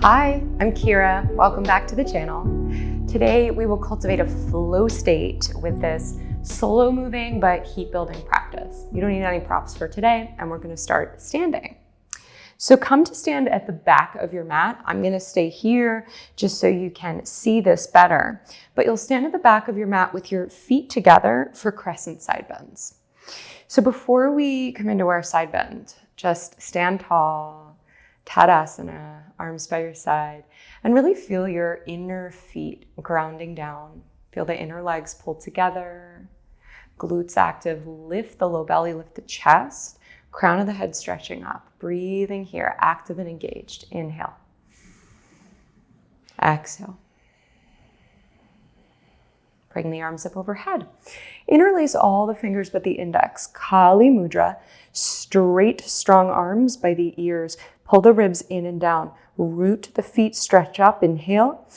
Hi, I'm Kira. Welcome back to the channel. Today we will cultivate a flow state with this solo moving but heat building practice. You don't need any props for today, and we're going to start standing. So come to stand at the back of your mat. I'm going to stay here just so you can see this better, but you'll stand at the back of your mat with your feet together for crescent side bends. So before we come into our side bend, just stand tall, Tadasana, arms by your side, and really feel your inner feet grounding down. Feel the inner legs pull together, glutes active, lift the low belly, lift the chest, crown of the head stretching up. Breathing here, active and engaged. Inhale. Exhale. Bring the arms up overhead. Interlace all the fingers but the index. Kali Mudra. Straight, strong arms by the ears. Pull the ribs in and down. Root the feet, stretch up. Inhale.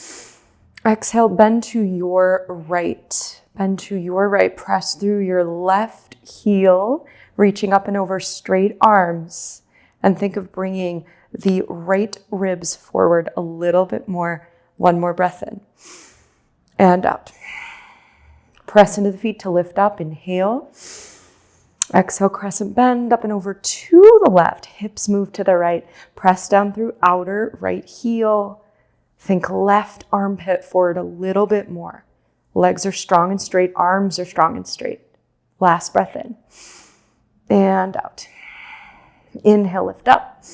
Exhale, bend to your right. Bend to your right. Press through your left heel, reaching up and over, straight arms. And think of bringing the right ribs forward a little bit more. One more breath in. And out. Press into the feet to lift up. Inhale. Exhale, crescent bend up and over to the left. Hips move to the right. Press down through outer right heel. Think left armpit forward a little bit more. Legs are strong and straight. Arms are strong and straight. Last breath in. And out. Inhale, lift up.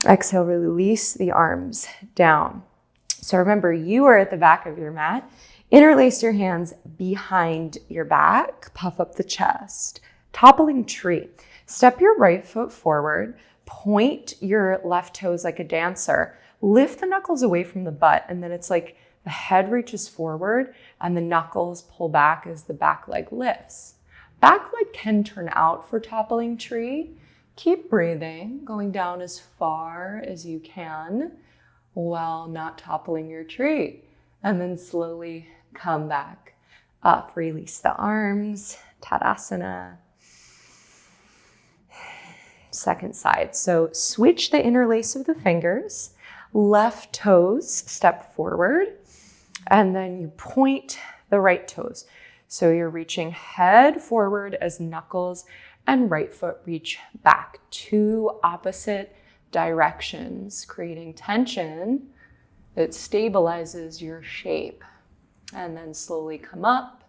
Exhale, release the arms down. So remember, you are at the back of your mat. Interlace your hands behind your back. Puff up the chest. Toppling tree. Step your right foot forward. Point your left toes like a dancer. Lift the knuckles away from the butt, and then it's like the head reaches forward and the knuckles pull back as the back leg lifts. Back leg can turn out for toppling tree. Keep breathing, going down as far as you can while not toppling your tree. And then slowly come back up. Release the arms, Tadasana. Second side. So switch the interlace of the fingers. Left toes step forward, and then you point the right toes. So you're reaching head forward as knuckles and right foot reach back. Two opposite directions, creating tension that stabilizes your shape. And then slowly come up.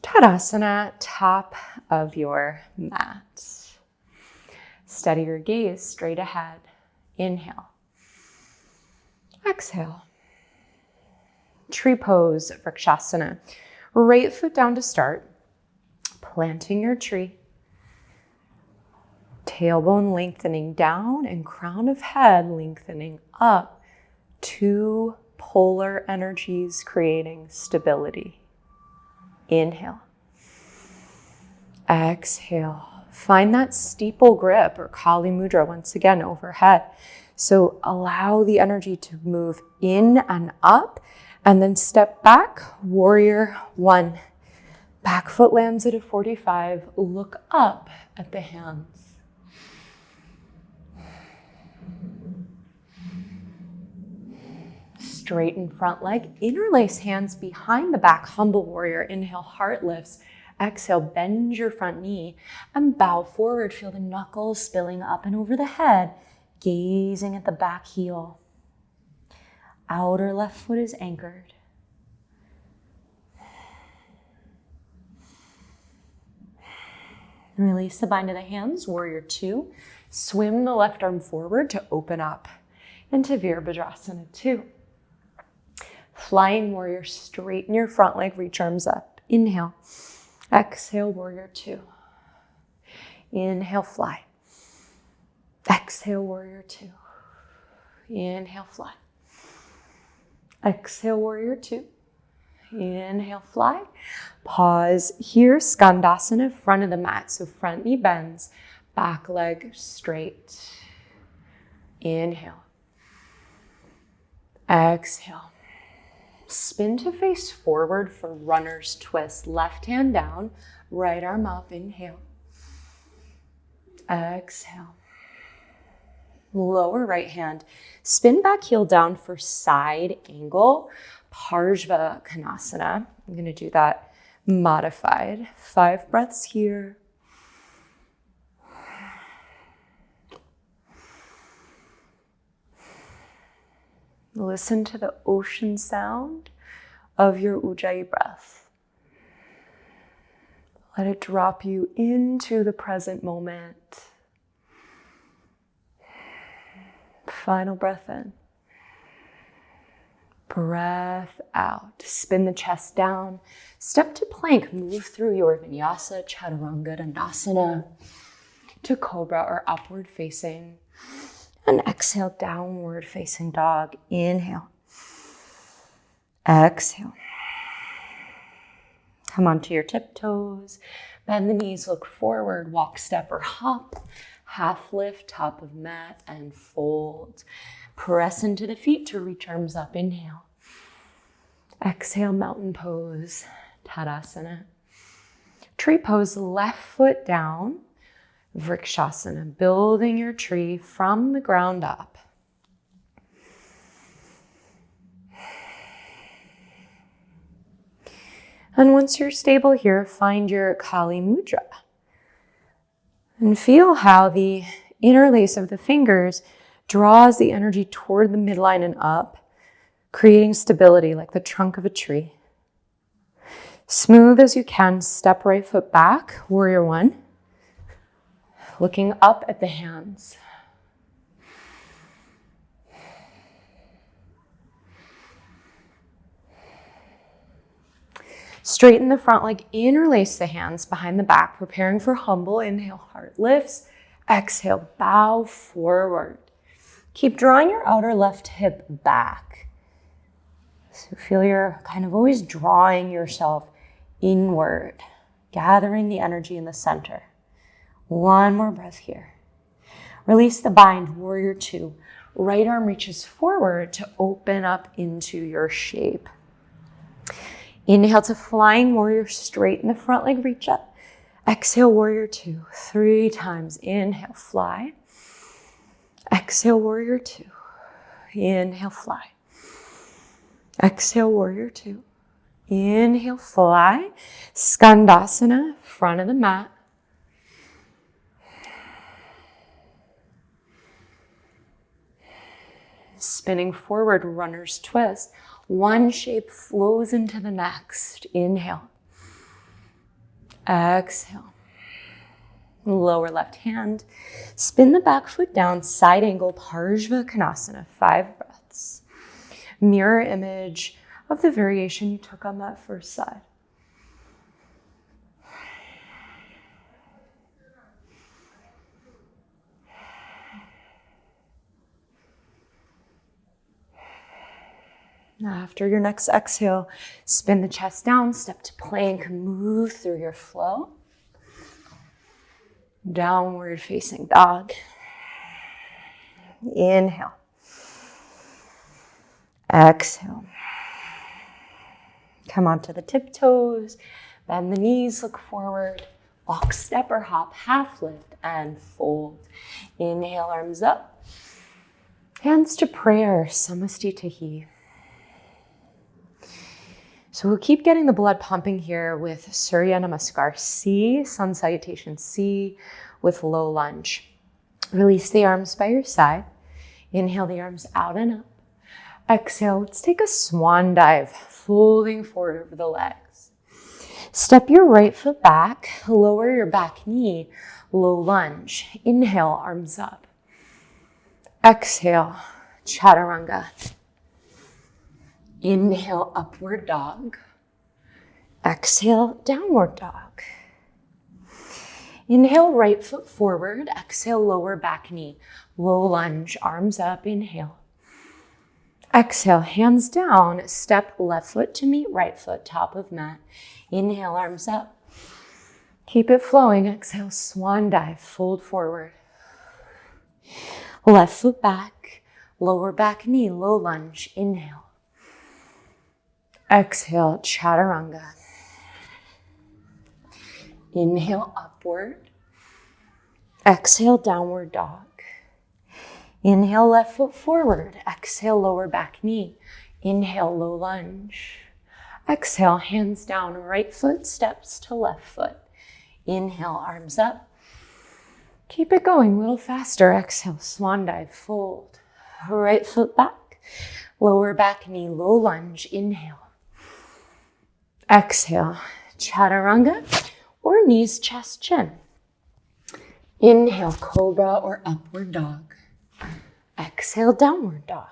Tadasana, top of your mat. Steady your gaze straight ahead. Inhale. Exhale. Tree pose, Vrikshasana. Right foot down to start. Planting your tree. Tailbone lengthening down and crown of head lengthening up. Two polar energies creating stability. Inhale. Exhale. Find that steeple grip or Kali Mudra once again overhead. So allow the energy to move in and up, and then step back, warrior one. Back foot lands at a 45. Look up at the hands. Straighten front leg, interlace hands behind the back, humble warrior. Inhale, heart lifts. Exhale, bend your front knee and bow forward. Feel the knuckles spilling up and over the head, gazing at the back heel. Outer left foot is anchored. Release the bind of the hands, warrior two. Swim the left arm forward to open up into Virabhadrasana 2. Flying warrior, straighten your front leg, reach arms up. Inhale. Exhale, warrior two. Inhale, fly. Exhale, warrior two. Inhale, fly. Exhale, warrior two. Inhale, fly. Pause here, Skandasana, front of the mat. So front knee bends, back leg straight. Inhale. Exhale. Spin to face forward for runner's twist. Left hand down, right arm up. Inhale. Exhale. Lower right hand. Spin back heel down for side angle. Parshva Konasana. I'm going to do that modified. 5 breaths here. Listen to the ocean sound of your Ujjayi breath. Let it drop you into the present moment. Final breath in. Breath out. Spin the chest down. Step to plank. Move through your vinyasa, chaturanga, dandasana to cobra or upward facing. And exhale, downward facing dog. Inhale. Exhale. Come onto your tiptoes. Bend the knees, look forward, walk, step, or hop. Half lift, top of mat, and fold. Press into the feet to reach arms up. Inhale. Exhale, mountain pose, Tadasana. Tree pose, left foot down. Vrikshasana, building your tree from the ground up. And once you're stable here, find your Kali Mudra. And feel how the interlace of the fingers draws the energy toward the midline and up, creating stability like the trunk of a tree. Smooth as you can, step right foot back, warrior one. Looking up at the hands. Straighten the front leg, interlace the hands behind the back, preparing for humble. Inhale, heart lifts. Exhale, bow forward. Keep drawing your outer left hip back. So feel you're kind of always drawing yourself inward, gathering the energy in the center. One more breath here. Release the bind, warrior two. Right arm reaches forward to open up into your shape. Inhale to flying warrior, straighten the front leg, reach up. Exhale, warrior two, 3 times. Inhale, fly. Exhale, warrior two. Inhale, fly. Exhale, warrior two. Inhale, fly. Skandasana, front of the mat. Spinning forward, runner's twist. One shape flows into the next. Inhale. Exhale. Lower left hand. Spin the back foot down, side angle, Parshva Konasana. 5 breaths. Mirror image of the variation you took on that first side. After your next exhale, spin the chest down, step to plank, move through your flow. Downward facing dog. Inhale. Exhale. Come onto the tiptoes, bend the knees, look forward, walk, step, or hop, half lift, and fold. Inhale, arms up. Hands to prayer, Samastitihi. So we'll keep getting the blood pumping here with Surya Namaskar C, Sun Salutation C with low lunge. Release the arms by your side. Inhale the arms out and up. Exhale, let's take a swan dive, folding forward over the legs. Step your right foot back, lower your back knee, low lunge. Inhale, arms up. Exhale, chaturanga. Inhale, upward dog. Exhale, downward dog. Inhale, right foot forward. Exhale, lower back knee. Low lunge, arms up. Inhale. Exhale, hands down. Step left foot to meet right foot, top of mat. Inhale, arms up. Keep it flowing. Exhale, swan dive, fold forward. Left foot back, lower back knee, low lunge. Inhale. Exhale, chaturanga. Inhale, upward. Exhale, downward dog. Inhale, left foot forward. Exhale, lower back knee. Inhale, low lunge. Exhale, hands down, right foot steps to left foot. Inhale, arms up. Keep it going a little faster. Exhale, swan dive, fold. Right foot back, lower back knee, low lunge. Inhale. Exhale, chaturanga or knees, chest, chin. Inhale, cobra or upward dog. Exhale, downward dog.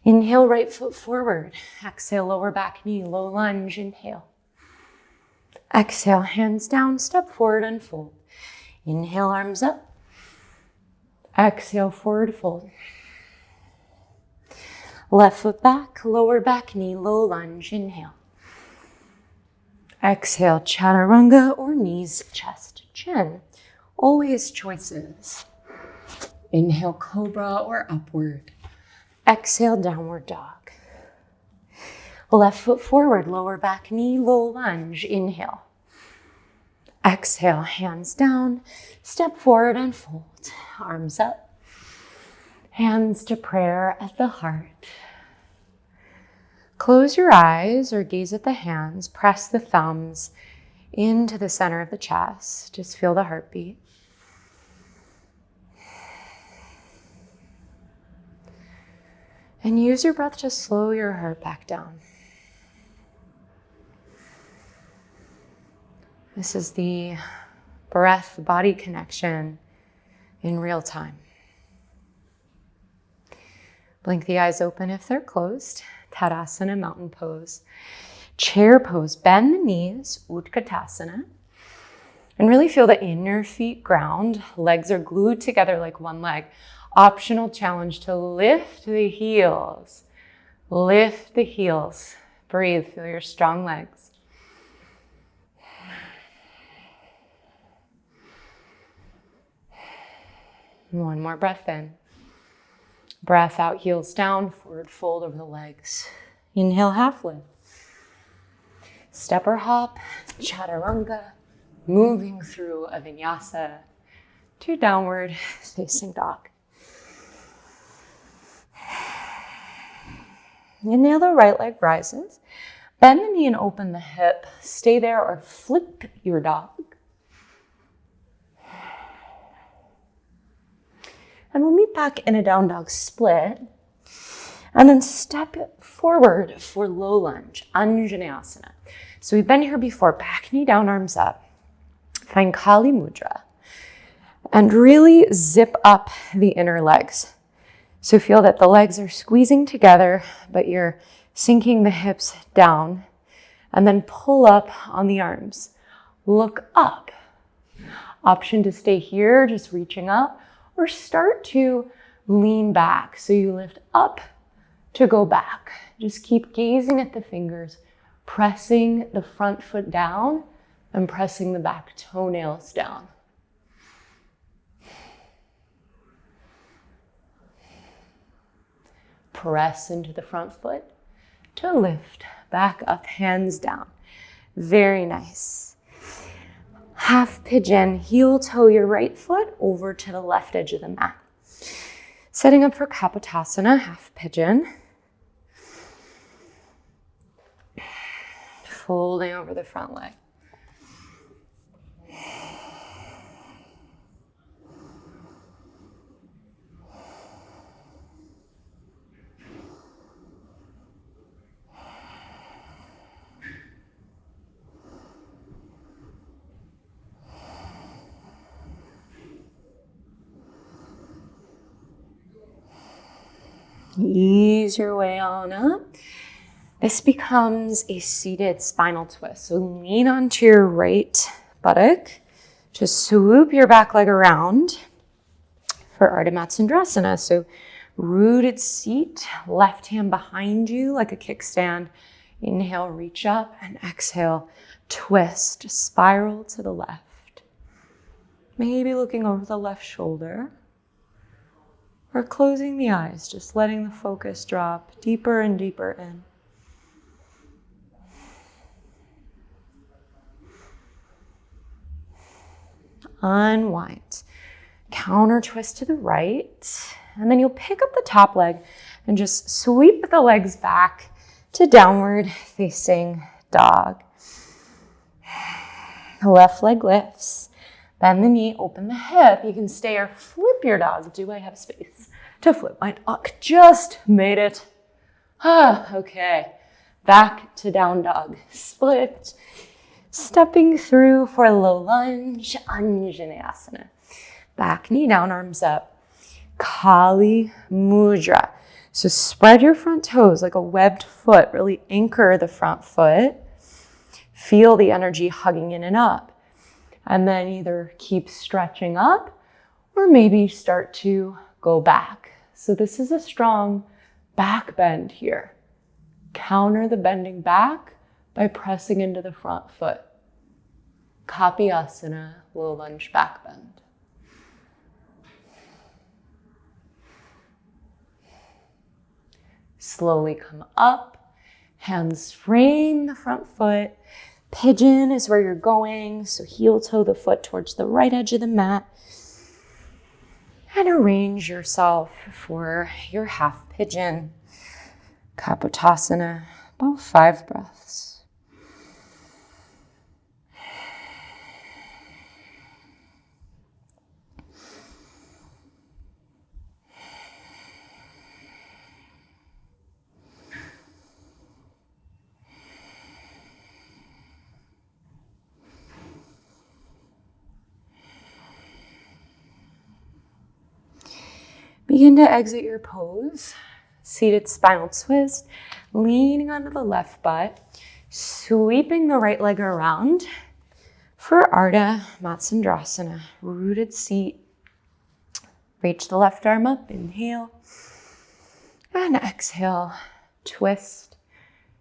Inhale, right foot forward. Exhale, lower back knee, low lunge. Inhale. Exhale, hands down, step forward, unfold. Inhale, arms up. Exhale, forward fold. Left foot back, lower back knee, low lunge. Inhale. Exhale, chaturanga or knees, chest, chin. Always choices. Inhale, cobra or upward. Exhale, downward dog. Left foot forward, lower back knee, low lunge. Inhale. Exhale, hands down, step forward and fold. Arms up. Hands to prayer at the heart. Close your eyes or gaze at the hands. Press the thumbs into the center of the chest. Just feel the heartbeat. And use your breath to slow your heart back down. This is the breath-body connection in real time. Blink the eyes open if they're closed. Tadasana, mountain pose. Chair pose, bend the knees, Utkatasana. And really feel the inner feet ground. Legs are glued together like one leg. Optional challenge to lift the heels. Lift the heels. Breathe, feel your strong legs. One more breath in. Breath out, heels down, forward fold over the legs. Inhale, half lift. Step or hop, chaturanga, moving through a vinyasa to downward facing dog. Inhale, the right leg rises. Bend the knee and open the hip. Stay there or flip your dog. And we'll meet back in a down dog split. And then step forward for low lunge, Anjaneyasana. So we've been here before, back knee down, arms up. Find Kali Mudra. And really zip up the inner legs. So feel that the legs are squeezing together, but you're sinking the hips down. And then pull up on the arms. Look up. Option to stay here, just reaching up. Or start to lean back. So you lift up to go back. Just keep gazing at the fingers, pressing the front foot down and pressing the back toenails down. Press into the front foot to lift back up, hands down. Very nice. Half pigeon, heel toe your right foot over to the left edge of the mat. Setting up for Kapotasana, half pigeon. Folding over the front leg. Ease your way on up. This becomes a seated spinal twist. So lean onto your right buttock. Just swoop your back leg around for Ardha Matsyendrasana. So rooted seat, left hand behind you like a kickstand. Inhale, reach up, and exhale, twist, spiral to the left. Maybe looking over the left shoulder. Or closing the eyes, just letting the focus drop deeper and deeper in. Unwind. Counter twist to the right. And then you'll pick up the top leg and just sweep the legs back to downward facing dog. The left leg lifts. Bend the knee, open the hip. You can stay or flip your dog. Do I have space to flip my dog? Just made it. Okay. Back to down dog. Split. Stepping through for a low lunge. Anjaneyasana. Back knee down, arms up. Kali Mudra. So spread your front toes like a webbed foot. Really anchor the front foot. Feel the energy hugging in and up. And then either keep stretching up or maybe start to go back. So this is a strong back bend here. Counter the bending back by pressing into the front foot. Kapiyasana, low lunge back bend. Slowly come up, hands frame the front foot. Pigeon is where you're going, so heel toe the foot towards the right edge of the mat. And arrange yourself for your half pigeon. Kapotasana, about 5 breaths. Begin to exit your pose. Seated spinal twist, leaning onto the left butt, sweeping the right leg around for Ardha Matsyendrasana, rooted seat. Reach the left arm up, inhale, and exhale, twist,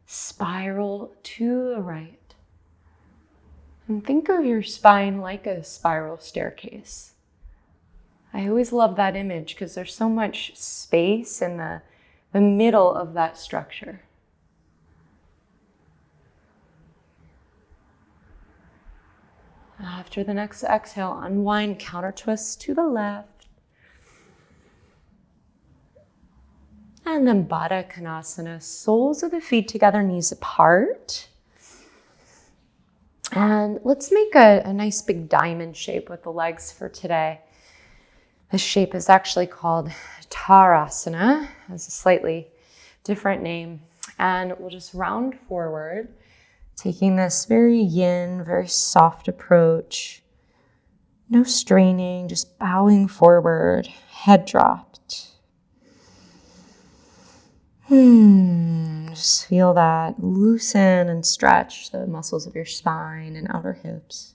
spiral to the right. And think of your spine like a spiral staircase. I always love that image because there's so much space in the middle of that structure. After the next exhale, unwind, counter twist to the left. And then Baddha Konasana, soles of the feet together, knees apart. And let's make a nice big diamond shape with the legs for today. This shape is actually called Tarasana. It has a slightly different name. And we'll just round forward, taking this very yin, very soft approach. No straining, just bowing forward, head dropped. Just feel that loosen and stretch the muscles of your spine and outer hips.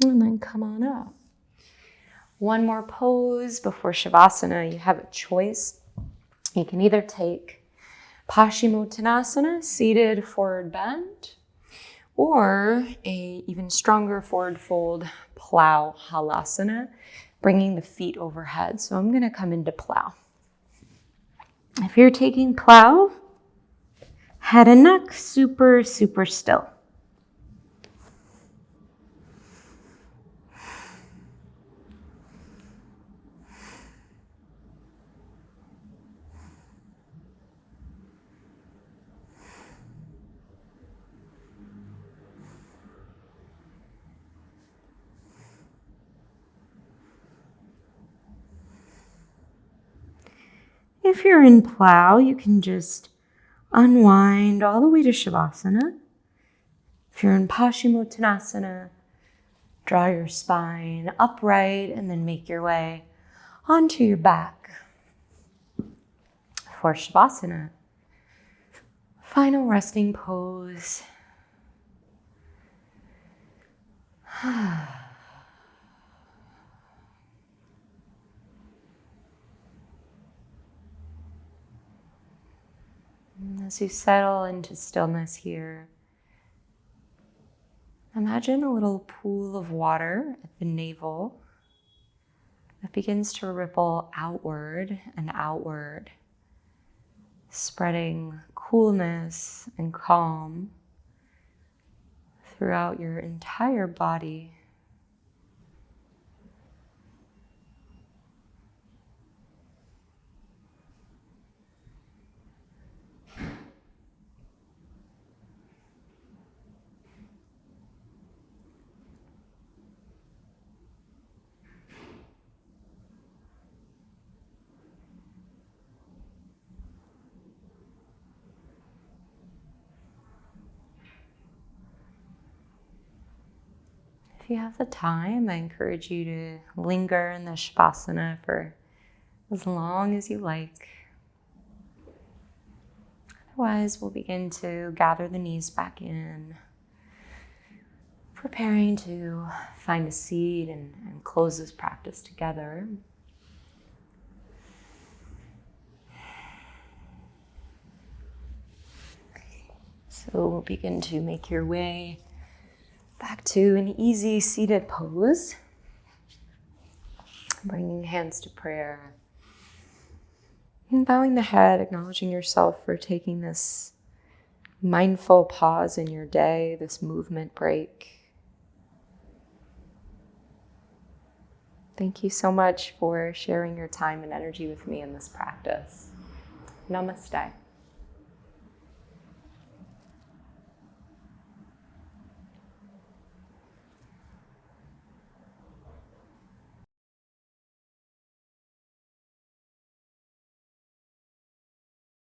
And then come on up. One more pose before Shavasana. You have a choice. You can either take Paschimottanasana, seated forward bend, or a even stronger forward fold, plow halasana, bringing the feet overhead. So I'm going to come into plow. If you're taking plow, head and neck super, super still. If you're in plow, you can just unwind all the way to Shavasana. If you're in Paschimottanasana, draw your spine upright and then make your way onto your back. For Shavasana, final resting pose. As you settle into stillness here, imagine a little pool of water at the navel that begins to ripple outward and outward, spreading coolness and calm throughout your entire body. If you have the time, I encourage you to linger in the Shavasana for as long as you like. Otherwise, we'll begin to gather the knees back in, preparing to find a seat and close this practice together. So we'll begin to make your way back to an easy seated pose, bringing hands to prayer, and bowing the head, acknowledging yourself for taking this mindful pause in your day, this movement break. Thank you so much for sharing your time and energy with me in this practice. Namaste.